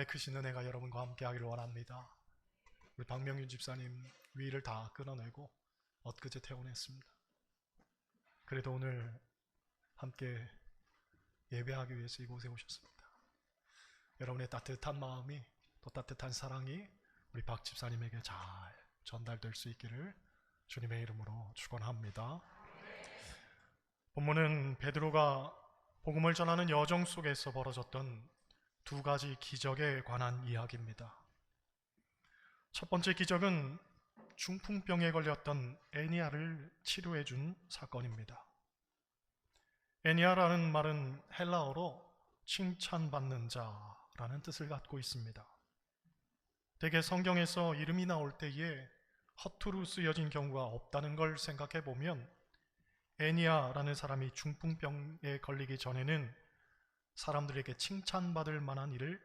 하나님의 크신 은혜가 여러분과 함께 하기를 원합니다. 우리 박명윤 집사님 위를 다 끊어내고 엊그제 퇴원했습니다. 그래도 오늘 함께 예배하기 위해서 이곳에 오셨습니다. 여러분의 따뜻한 마음이, 또 따뜻한 사랑이 우리 박 집사님에게 잘 전달될 수 있기를 주님의 이름으로 축원합니다. 본문은 베드로가 복음을 전하는 여정 속에서 벌어졌던 두 가지 기적에 관한 이야기입니다. 첫 번째 기적은 중풍병에 걸렸던 애니아를 치료해 준 사건입니다. 애니아라는 말은 헬라어로 칭찬받는 자라는 뜻을 갖고 있습니다. 대개 성경에서 이름이 나올 때에 허투루 쓰여진 경우가 없다는 걸 생각해 보면 애니아라는 사람이 중풍병에 걸리기 전에는 사람들에게 칭찬받을 만한 일을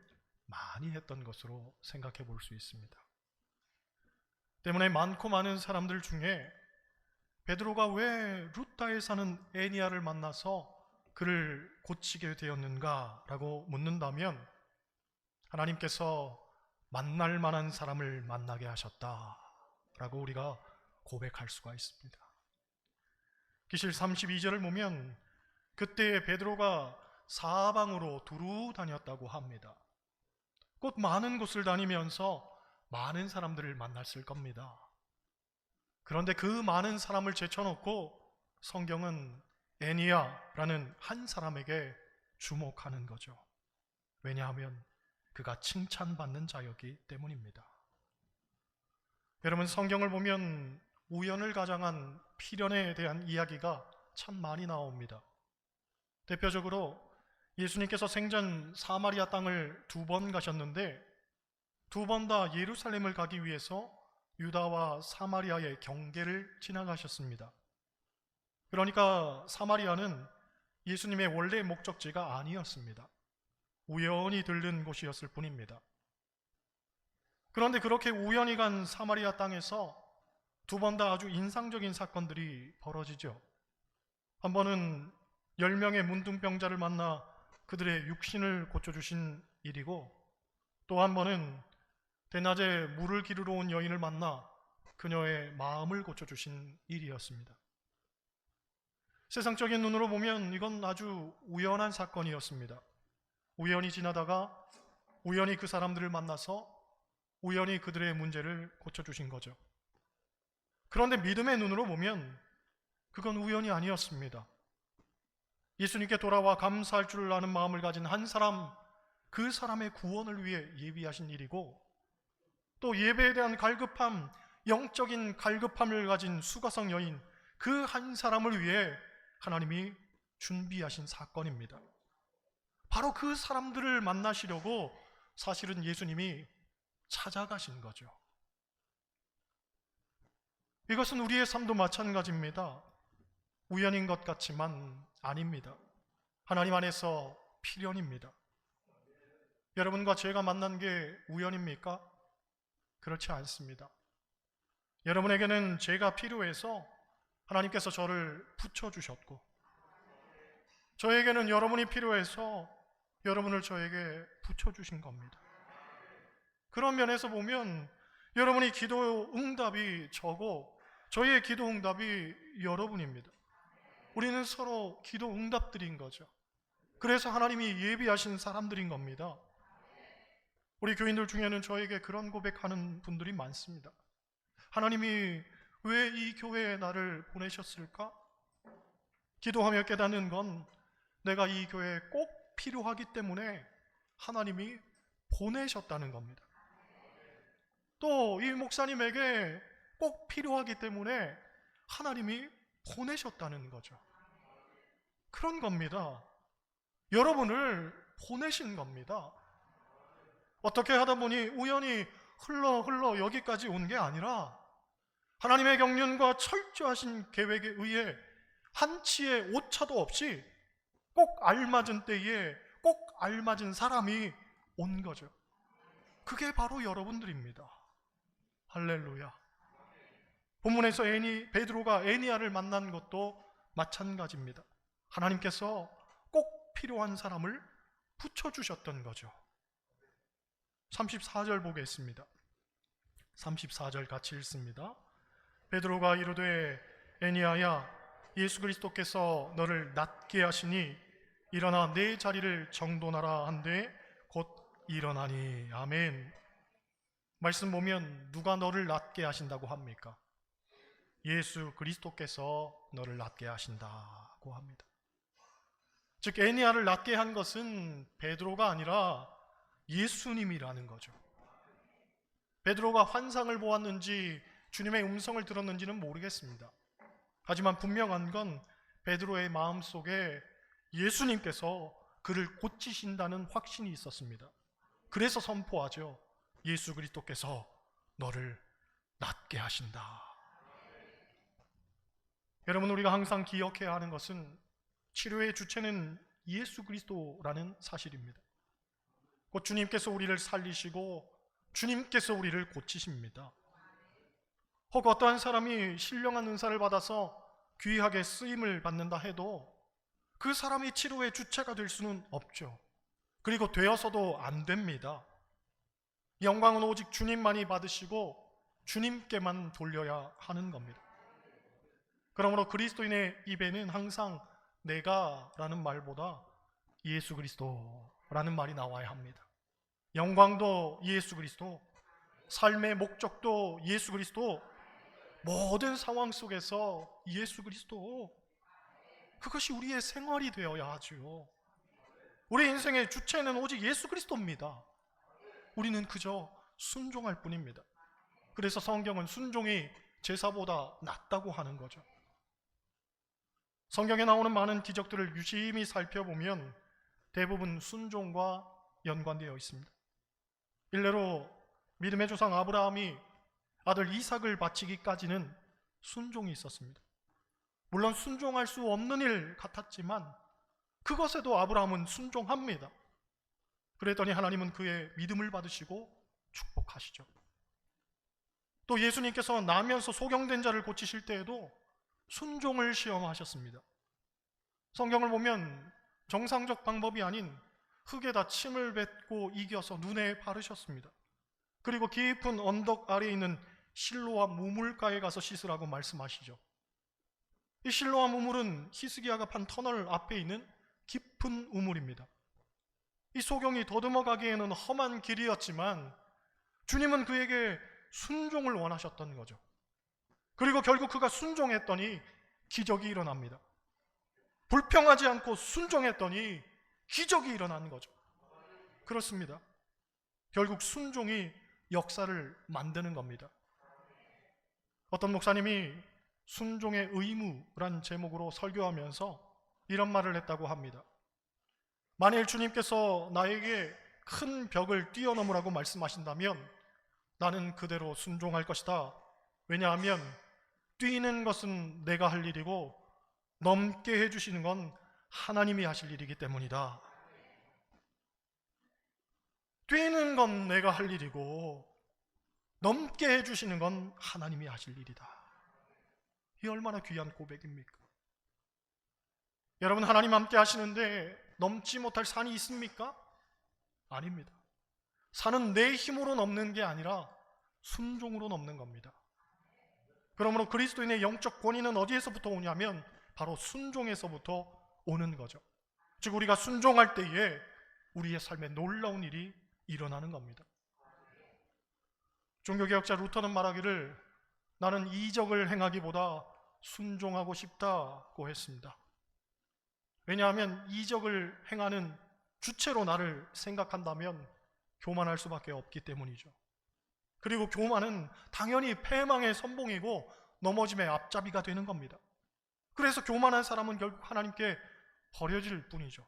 많이 했던 것으로 생각해 볼 수 있습니다. 때문에 많고 많은 사람들 중에 베드로가 왜 루다에 사는 애니아를 만나서 그를 고치게 되었는가라고 묻는다면 하나님께서 만날 만한 사람을 만나게 하셨다라고 우리가 고백할 수가 있습니다. 기실 32절을 보면 그때 베드로가 사방으로 두루 다녔다고 합니다. 곧 많은 곳을 다니면서 많은 사람들을 만났을 겁니다. 그런데 그 많은 사람을 제쳐놓고 성경은 애니아라는 한 사람에게 주목하는 거죠. 왜냐하면 그가 칭찬받는 자였기 때문입니다. 여러분, 성경을 보면 우연을 가장한 필연에 대한 이야기가 참 많이 나옵니다. 대표적으로 예수님께서 생전 사마리아 땅을 2번 가셨는데 2번 다 예루살렘을 가기 위해서 유다와 사마리아의 경계를 지나가셨습니다. 그러니까 사마리아는 예수님의 원래 목적지가 아니었습니다. 우연히 들른 곳이었을 뿐입니다. 그런데 그렇게 우연히 간 사마리아 땅에서 2번 다 아주 인상적인 사건들이 벌어지죠. 한 번은 10명의 문둥병자를 만나 그들의 육신을 고쳐주신 일이고, 또 한 번은 대낮에 물을 기르러 온 여인을 만나 그녀의 마음을 고쳐주신 일이었습니다. 세상적인 눈으로 보면 이건 아주 우연한 사건이었습니다. 우연히 지나다가 우연히 그 사람들을 만나서 우연히 그들의 문제를 고쳐주신 거죠. 그런데 믿음의 눈으로 보면 그건 우연이 아니었습니다. 예수님께 돌아와 감사할 줄 아는 마음을 가진 한 사람, 그 사람의 구원을 위해 예비하신 일이고, 또 예배에 대한 갈급함, 영적인 갈급함을 가진 수가성 여인, 그 한 사람을 위해 하나님이 준비하신 사건입니다. 바로 그 사람들을 만나시려고 사실은 예수님이 찾아가신 거죠. 이것은 우리의 삶도 마찬가지입니다. 우연인 것 같지만 아닙니다. 하나님 안에서 필연입니다. 여러분과 제가 만난 게 우연입니까? 그렇지 않습니다. 여러분에게는 제가 필요해서 하나님께서 저를 붙여주셨고, 저에게는 여러분이 필요해서 여러분을 저에게 붙여주신 겁니다. 그런 면에서 보면 여러분이 기도 응답이 저고 저희의 기도 응답이 여러분입니다. 우리는 서로 기도 응답들인 거죠. 그래서 하나님이 예비하신 사람들인 겁니다. 우리 교인들 중에는 저에게 그런 고백하는 분들이 많습니다. 하나님이 왜 이 교회에 나를 보내셨을까? 기도하며 깨닫는 건 내가 이 교회에 꼭 필요하기 때문에 하나님이 보내셨다는 겁니다. 또 이 목사님에게 꼭 필요하기 때문에 하나님이 보내셨다는 거죠. 그런 겁니다. 여러분을 보내신 겁니다. 어떻게 하다 보니 우연히 흘러 여기까지 온 게 아니라 하나님의 경륜과 철저하신 계획에 의해 한치의 오차도 없이 꼭 알맞은 때에 꼭 알맞은 사람이 온 거죠. 그게 바로 여러분들입니다. 할렐루야. 본문에서 베드로가 애니아를 만난 것도 마찬가지입니다. 하나님께서 꼭 필요한 사람을 붙여주셨던 거죠. 34절 보겠습니다. 34절 같이 읽습니다. 베드로가 이르되 애니야야 예수 그리스도께서 너를 낫게 하시니 일어나 내 자리를 정돈하라 한데 곧 일어나니. 아멘. 말씀 보면 누가 너를 낫게 하신다고 합니까? 예수 그리스도께서 너를 낫게 하신다고 합니다. 즉 애니야를 낫게 한 것은 베드로가 아니라 예수님이라는 거죠. 베드로가 환상을 보았는지 주님의 음성을 들었는지는 모르겠습니다. 하지만 분명한 건 베드로의 마음속에 예수님께서 그를 고치신다는 확신이 있었습니다. 그래서 선포하죠. 예수 그리스도께서 너를 낫게 하신다. 여러분, 우리가 항상 기억해야 하는 것은 치료의 주체는 예수 그리스도라는 사실입니다. 곧 주님께서 우리를 살리시고 주님께서 우리를 고치십니다. 혹 어떠한 사람이 신령한 은사를 받아서 귀하게 쓰임을 받는다 해도 그 사람이 치료의 주체가 될 수는 없죠. 그리고 되어서도 안 됩니다. 영광은 오직 주님만이 받으시고 주님께만 돌려야 하는 겁니다. 그러므로 그리스도인의 입에는 항상 내가 라는 말보다 예수 그리스도라는 말이 나와야 합니다. 영광도 예수 그리스도, 삶의 목적도 예수 그리스도, 모든 상황 속에서 예수 그리스도, 그것이 우리의 생활이 되어야 하죠. 우리 인생의 주체는 오직 예수 그리스도입니다. 우리는 그저 순종할 뿐입니다. 그래서 성경은 순종이 제사보다 낫다고 하는 거죠. 성경에 나오는 많은 기적들을 유심히 살펴보면 대부분 순종과 연관되어 있습니다. 일례로 믿음의 조상 아브라함이 아들 이삭을 바치기까지는 순종이 있었습니다. 물론 순종할 수 없는 일 같았지만 그것에도 아브라함은 순종합니다. 그랬더니 하나님은 그의 믿음을 받으시고 축복하시죠. 또 예수님께서 나면서 소경된 자를 고치실 때에도 순종을 시험하셨습니다. 성경을 보면 정상적 방법이 아닌 흙에다 침을 뱉고 이겨서 눈에 바르셨습니다. 그리고 깊은 언덕 아래에 있는 실로암 우물가에 가서 씻으라고 말씀하시죠. 이 실로암 우물은 히스기야가 판 터널 앞에 있는 깊은 우물입니다. 이 소경이 더듬어 가기에는 험한 길이었지만 주님은 그에게 순종을 원하셨던 거죠. 그리고 결국 그가 순종했더니 기적이 일어납니다. 불평하지 않고 순종했더니 기적이 일어나는 거죠. 그렇습니다. 결국 순종이 역사를 만드는 겁니다. 어떤 목사님이 순종의 의무란 제목으로 설교하면서 이런 말을 했다고 합니다. 만일 주님께서 나에게 큰 벽을 뛰어넘으라고 말씀하신다면 나는 그대로 순종할 것이다. 왜냐하면 뛰는 것은 내가 할 일이고 넘게 해주시는 건 하나님이 하실 일이기 때문이다. 뛰는 건 내가 할 일이고 넘게 해주시는 건 하나님이 하실 일이다. 이 얼마나 귀한 고백입니까? 여러분, 하나님 함께 하시는데 넘지 못할 산이 있습니까? 아닙니다. 산은 내 힘으로 넘는 게 아니라 순종으로 넘는 겁니다. 그러므로 그리스도인의 영적 권위는 어디에서부터 오냐면 바로 순종에서부터 오는 거죠. 즉 우리가 순종할 때에 우리의 삶에 놀라운 일이 일어나는 겁니다. 종교개혁자 루터는 말하기를 나는 이적을 행하기보다 순종하고 싶다고 했습니다. 왜냐하면 이적을 행하는 주체로 나를 생각한다면 교만할 수밖에 없기 때문이죠. 그리고 교만은 당연히 패망의 선봉이고 넘어짐의 앞잡이가 되는 겁니다. 그래서 교만한 사람은 결국 하나님께 버려질 뿐이죠.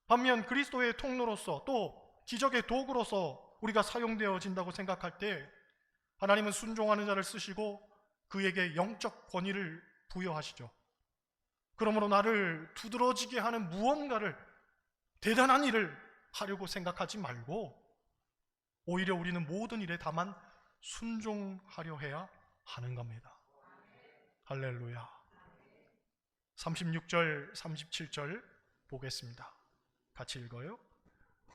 반면 그리스도의 통로로서 또 기적의 도구로서 우리가 사용되어진다고 생각할 때 하나님은 순종하는 자를 쓰시고 그에게 영적 권위를 부여하시죠. 그러므로 나를 두드러지게 하는 무언가를, 대단한 일을 하려고 생각하지 말고 오히려 우리는 모든 일에 다만 순종하려 해야 하는 겁니다. 할렐루야. 36절, 37절 보겠습니다. 같이 읽어요.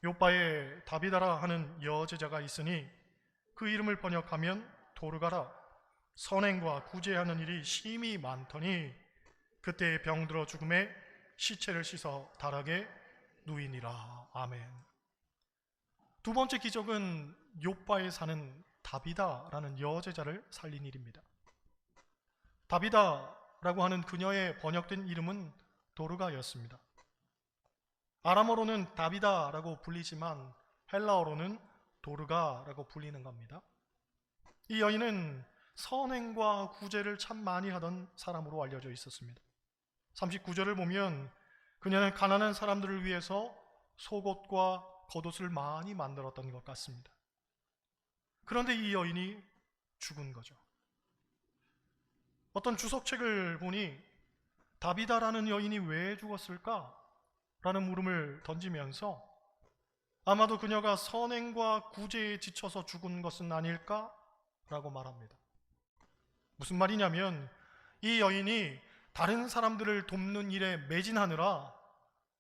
욥바에 다비다라 하는 여제자가 있으니 그 이름을 번역하면 도르가라. 선행과 구제하는 일이 심히 많더니 그때 병들어 죽음에 시체를 씻어 다락에 누이니라. 아멘. 두 번째 기적은 욥바에 사는 다비다라는 여제자를 살린 일입니다. 다비다라고 하는 그녀의 번역된 이름은 도르가였습니다. 아람어로는 다비다라고 불리지만 헬라어로는 도르가라고 불리는 겁니다. 이 여인은 선행과 구제를 참 많이 하던 사람으로 알려져 있었습니다. 39절을 보면 그녀는 가난한 사람들을 위해서 속옷과 겉옷을 많이 만들었던 것 같습니다. 그런데 이 여인이 죽은 거죠. 어떤 주석책을 보니 다비다라는 여인이 왜 죽었을까? 라는 물음을 던지면서 아마도 그녀가 선행과 구제에 지쳐서 죽은 것은 아닐까? 라고 말합니다. 무슨 말이냐면 이 여인이 다른 사람들을 돕는 일에 매진하느라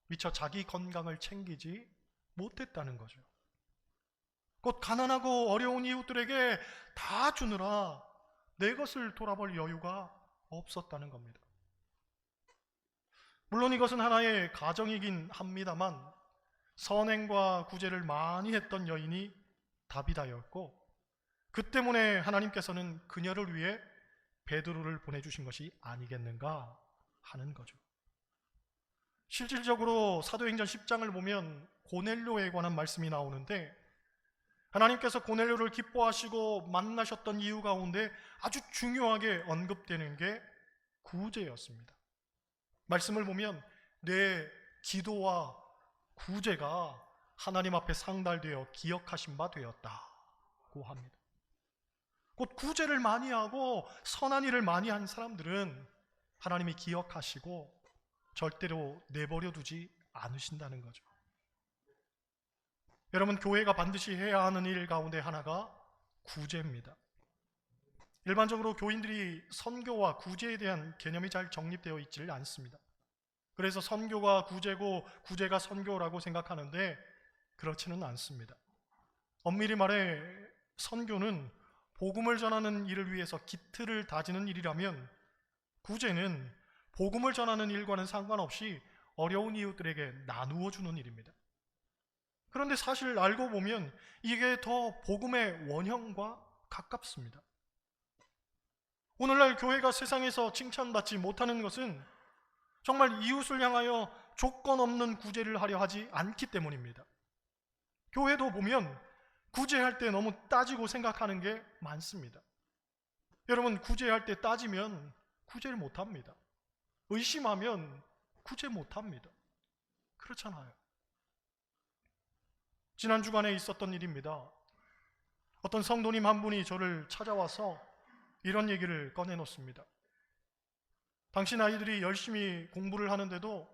미처 자기 건강을 챙기지 못했다는 거죠. 곧 가난하고 어려운 이웃들에게 다 주느라 내 것을 돌아볼 여유가 없었다는 겁니다. 물론 이것은 하나의 가정이긴 합니다만 선행과 구제를 많이 했던 여인이 다비다였고 그 때문에 하나님께서는 그녀를 위해 베드로를 보내주신 것이 아니겠는가 하는 거죠. 실질적으로 사도행전 10장을 보면 고넬료에 관한 말씀이 나오는데 하나님께서 고넬료를 기뻐하시고 만나셨던 이유 가운데 아주 중요하게 언급되는 게 구제였습니다. 말씀을 보면 내 기도와 구제가 하나님 앞에 상달되어 기억하신 바 되었다고 합니다. 곧 구제를 많이 하고 선한 일을 많이 한 사람들은 하나님이 기억하시고 절대로 내버려 두지 않으신다는 거죠. 여러분, 교회가 반드시 해야 하는 일 가운데 하나가 구제입니다. 일반적으로 교인들이 선교와 구제에 대한 개념이 잘 정립되어 있지를 않습니다. 그래서 선교가 구제고 구제가 선교라고 생각하는데 그렇지는 않습니다. 엄밀히 말해 선교는 복음을 전하는 일을 위해서 기틀을 다지는 일이라면 구제는 복음을 전하는 일과는 상관없이 어려운 이웃들에게 나누어 주는 일입니다. 그런데 사실 알고 보면 이게 더 복음의 원형과 가깝습니다. 오늘날 교회가 세상에서 칭찬받지 못하는 것은 정말 이웃을 향하여 조건 없는 구제를 하려 하지 않기 때문입니다. 교회도 보면 구제할 때 너무 따지고 생각하는 게 많습니다. 여러분, 구제할 때 따지면 구제를 못합니다. 의심하면 구제 못합니다. 그렇잖아요. 지난 주간에 있었던 일입니다. 어떤 성도님 한 분이 저를 찾아와서 이런 얘기를 꺼내놓습니다. 당신 아이들이 열심히 공부를 하는데도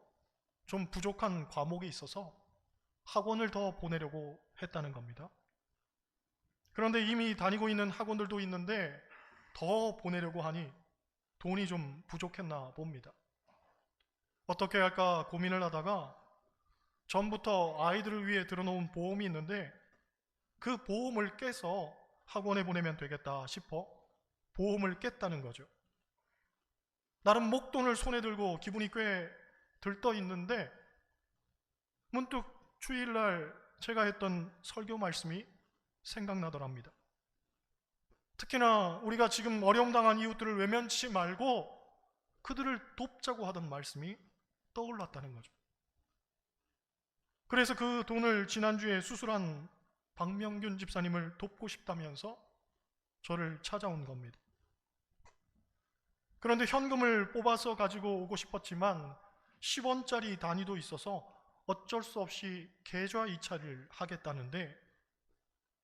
좀 부족한 과목이 있어서 학원을 더 보내려고 했다는 겁니다. 그런데 이미 다니고 있는 학원들도 있는데 더 보내려고 하니 돈이 좀 부족했나 봅니다. 어떻게 할까 고민을 하다가 전부터 아이들을 위해 들어놓은 보험이 있는데 그 보험을 깨서 학원에 보내면 되겠다 싶어 보험을 깼다는 거죠. 나름 목돈을 손에 들고 기분이 꽤 들떠 있는데 문득 주일날 제가 했던 설교 말씀이 생각나더랍니다. 특히나 우리가 지금 어려움 당한 이웃들을 외면치 말고 그들을 돕자고 하던 말씀이 떠올랐다는 거죠. 그래서 그 돈을 지난주에 수술한 박명균 집사님을 돕고 싶다면서 저를 찾아온 겁니다. 그런데 현금을 뽑아서 가지고 오고 싶었지만 10원짜리 단위도 있어서 어쩔 수 없이 계좌 이체를 하겠다는데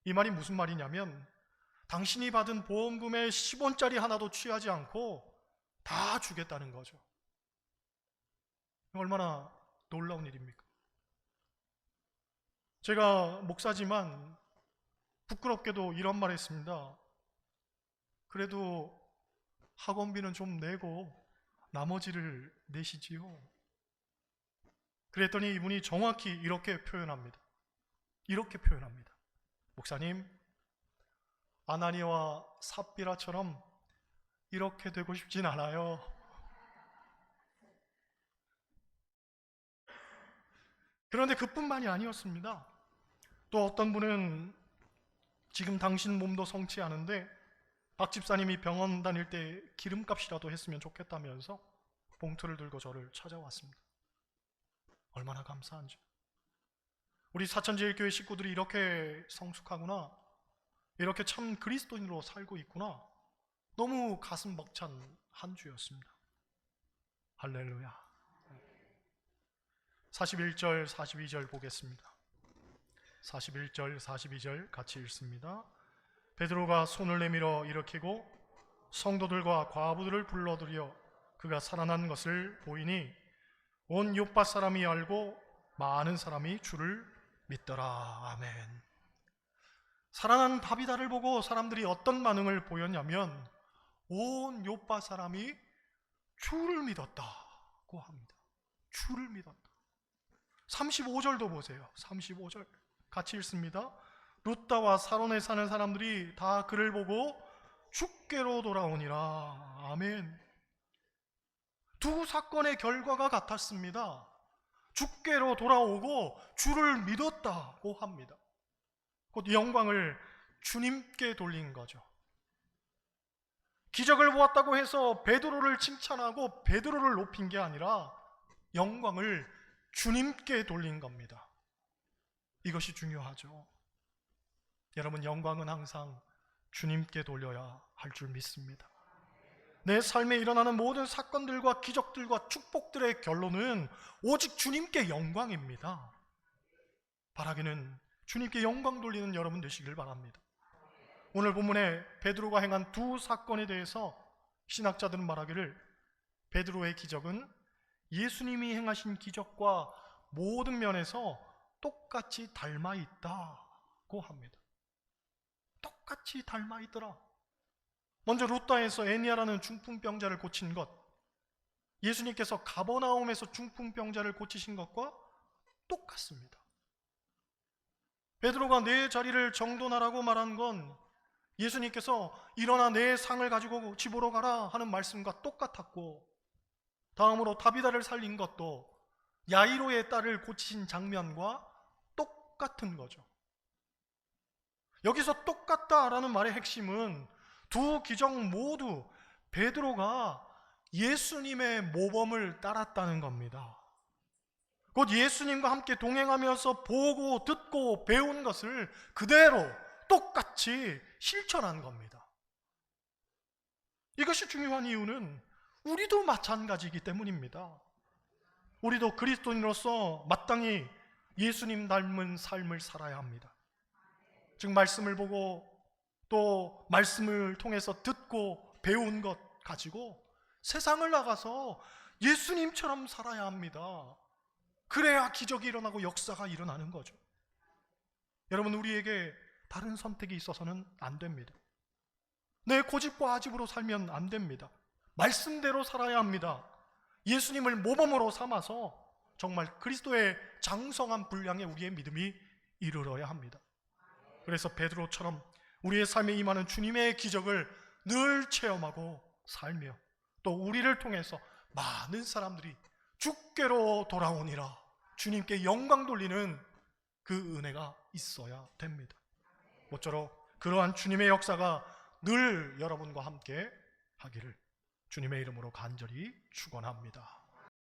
이 말이 무슨 말이냐면 당신이 받은 보험금의 10원짜리 하나도 취하지 않고 다 주겠다는 거죠. 얼마나 놀라운 일입니까? 제가 목사지만 부끄럽게도 이런 말 했습니다. 그래도 학원비는 좀 내고 나머지를 내시지요. 그랬더니 이분이 정확히 이렇게 표현합니다. 이렇게 표현합니다. 목사님, 아나니아와 삽비라처럼 이렇게 되고 싶진 않아요. 그런데 그뿐만이 아니었습니다. 또 어떤 분은 지금 당신 몸도 성치 않은데 박 집사님이 병원 다닐 때 기름값이라도 했으면 좋겠다면서 봉투를 들고 저를 찾아왔습니다. 얼마나 감사한지. 우리 사천제일교회 식구들이 이렇게 성숙하구나, 이렇게 참 그리스도인으로 살고 있구나, 너무 가슴 벅찬 한 주였습니다. 할렐루야. 41절 42절 보겠습니다. 41절 42절 같이 읽습니다. 베드로가 손을 내밀어 일으키고 성도들과 과부들을 불러들여 그가 살아난 것을 보이니 온 요파 사람이 알고 많은 사람이 주를 믿더라. 아멘. 살아난 바비다를 보고 사람들이 어떤 반응을 보였냐면 온 요파 사람이 주를 믿었다고 합니다. 주를 믿었다. 35절도 보세요. 35절 같이 읽습니다. 루다와 사론에 사는 사람들이 다 그를 보고 주께로 돌아오니라. 아멘. 두 사건의 결과가 같았습니다. 주께로 돌아오고 주를 믿었다고 합니다. 곧 영광을 주님께 돌린 거죠. 기적을 보았다고 해서 베드로를 칭찬하고 베드로를 높인 게 아니라 영광을 주님께 돌린 겁니다. 이것이 중요하죠. 여러분, 영광은 항상 주님께 돌려야 할 줄 믿습니다. 내 삶에 일어나는 모든 사건들과 기적들과 축복들의 결론은 오직 주님께 영광입니다. 바라기는 주님께 영광 돌리는 여러분 되시길 바랍니다. 오늘 본문에 베드로가 행한 두 사건에 대해서 신학자들은 말하기를 베드로의 기적은 예수님이 행하신 기적과 모든 면에서 똑같이 닮아 있다고 합니다. 똑같이 닮아 있더라. 먼저 루다에서 애니아라는 중풍병자를 고친 것, 예수님께서 가버나움에서 중풍병자를 고치신 것과 똑같습니다. 베드로가 내 자리를 정돈하라고 말한 건 예수님께서 일어나 내 상을 가지고 집으로 가라 하는 말씀과 똑같았고, 다음으로 다비다를 살린 것도 야이로의 딸을 고치신 장면과 똑같은 거죠. 여기서 똑같다라는 말의 핵심은 두 기적 모두 베드로가 예수님의 모범을 따랐다는 겁니다. 곧 예수님과 함께 동행하면서 보고 듣고 배운 것을 그대로 똑같이 실천한 겁니다. 이것이 중요한 이유는 우리도 마찬가지이기 때문입니다. 우리도 그리스도인으로서 마땅히 예수님 닮은 삶을 살아야 합니다. 즉 말씀을 보고 또 말씀을 통해서 듣고 배운 것 가지고 세상을 나가서 예수님처럼 살아야 합니다. 그래야 기적이 일어나고 역사가 일어나는 거죠. 여러분, 우리에게 다른 선택이 있어서는 안 됩니다. 내 고집과 아집으로 살면 안 됩니다. 말씀대로 살아야 합니다. 예수님을 모범으로 삼아서 정말 그리스도의 장성한 분량의 우리의 믿음이 이르러야 합니다. 그래서 베드로처럼 우리의 삶에 임하는 주님의 기적을 늘 체험하고 살며 또 우리를 통해서 많은 사람들이 주께로 돌아오니라, 주님께 영광 돌리는 그 은혜가 있어야 됩니다. 모쪼록 그러한 주님의 역사가 늘 여러분과 함께 하기를 주님의 이름으로 간절히 축원합니다.